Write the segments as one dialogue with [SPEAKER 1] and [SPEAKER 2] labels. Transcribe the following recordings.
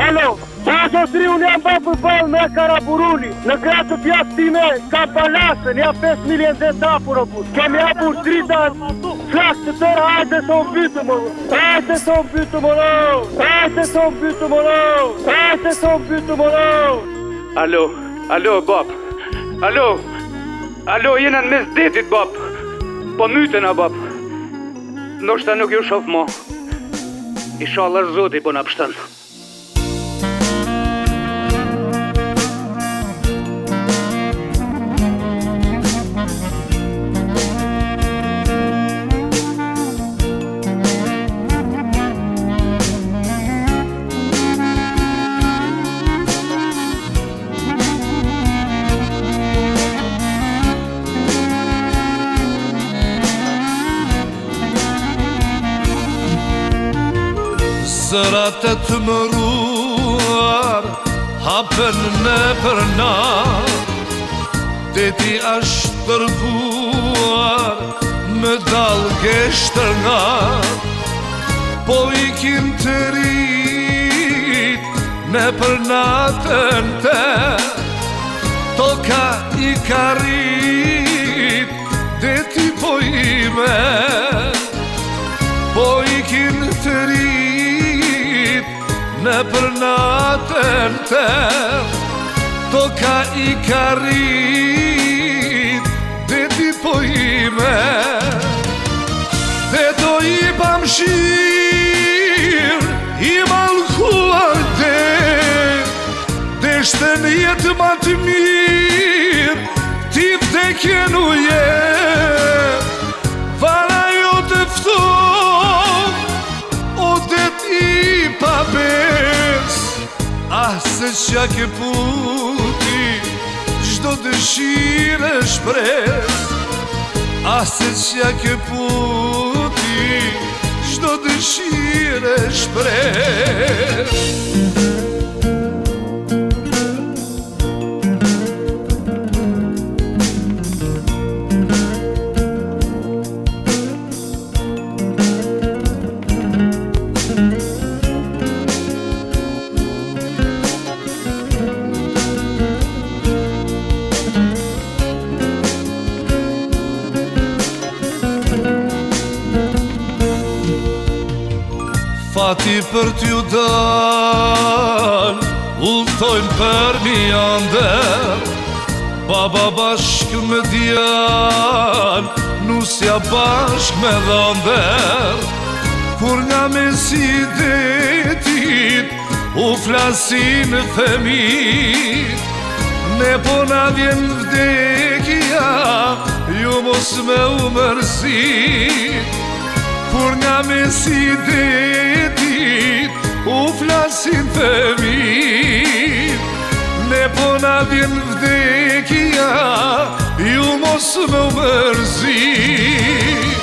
[SPEAKER 1] Alo, zotri, unë jam ba përbal me Karaburuni. Në gratë të pjatë time, ka palasën, ja 5 miljen dhe tapur o bus. Kemi apur drita flakë të tëra, ajde se unë bytë më lo. Ajde se unë bytë më lo. Ajde se unë bytë më lo. Ajde se unë bytë më lo.
[SPEAKER 2] Alo, bab. Alo, jena në mes detit, bab. Po mytena, bab. Ndoshta nuk ju shof mo. Inshallah Zoti po na pështon.
[SPEAKER 3] Zërat e të mëruar hapen në përna, deti ashtë tërbuar më dal geshtër nga, po ikin të rit në përnatën te, toka i karit deti po ime, po ikin të rit në përnatën tër, toka i karit deti po ime, dhe do i pamshir i malkuar dhe shten jetë ma të mirë ti vdekjen u jet, vara jo të fton o det i pabes, se qja ke puti gjdo dëshire shpres, se qja ke puti gjdo dëshire shpres. Fati për t'ju dal, ulltojnë për një ander, baba bashk me djal, nusja bashk me dhander, kur nga mesi detit u flasin femit, ne po na vjen vdekja, ju mos me u mërsit, kur nga mesi detit u flasin femit, ne po na vjen vdekja, ju mos me u mërzit,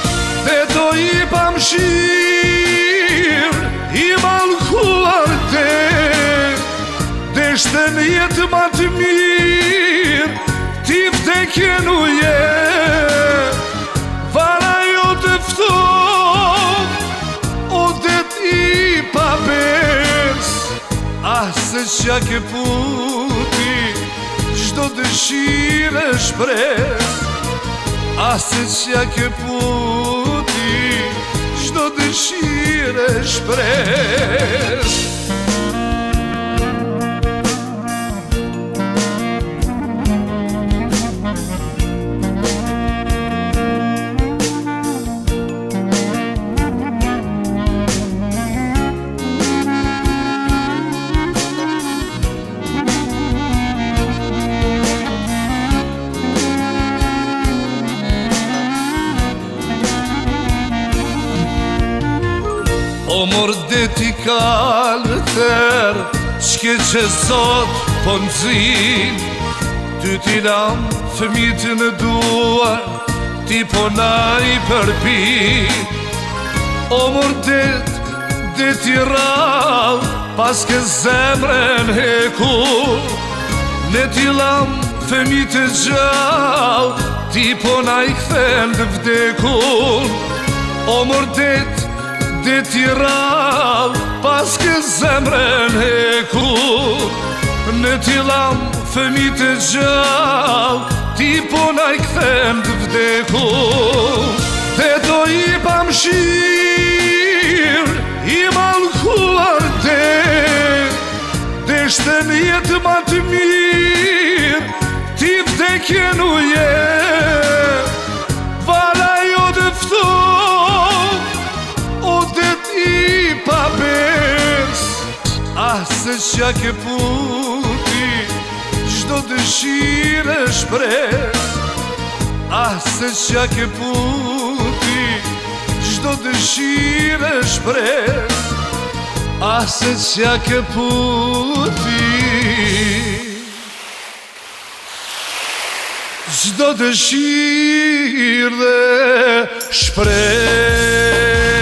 [SPEAKER 3] dhe do i pamshir i malkuar dhe shten jetë ma të mirë ti vdekjen u jet, vara jo të fton o det i pabes, se qja ke puti gjdo dëshire shpres, se qja ke puti gjdo dëshire shpres. O mor deti kalë tër, qke që sot po nëzin, ty t'i lam fëmit në duar, ti po na i përpin. O mor deti rall, pas ke zemren hekur, ne t'i lam fëmit e gjall, ti po na i kthen të vdekur. O mor dhe ti rall pas ke zemrën hekur. Në t'illam fëmijët e gjall, ti po na i kthem të vdekur. Dhe do i pam shir, i mallkuar deshte në jetë ma të mirë, ti vdekje në jetë. Vala jo dëfton, o dhe ti pa bes. Ah, se qja ke puti, gjdo dëshirë e shpres. Ah, se qja ke puti, gjdo dëshirë e shpres. Ah, se qja ke puti, gjdo dëshirë dhe shpres.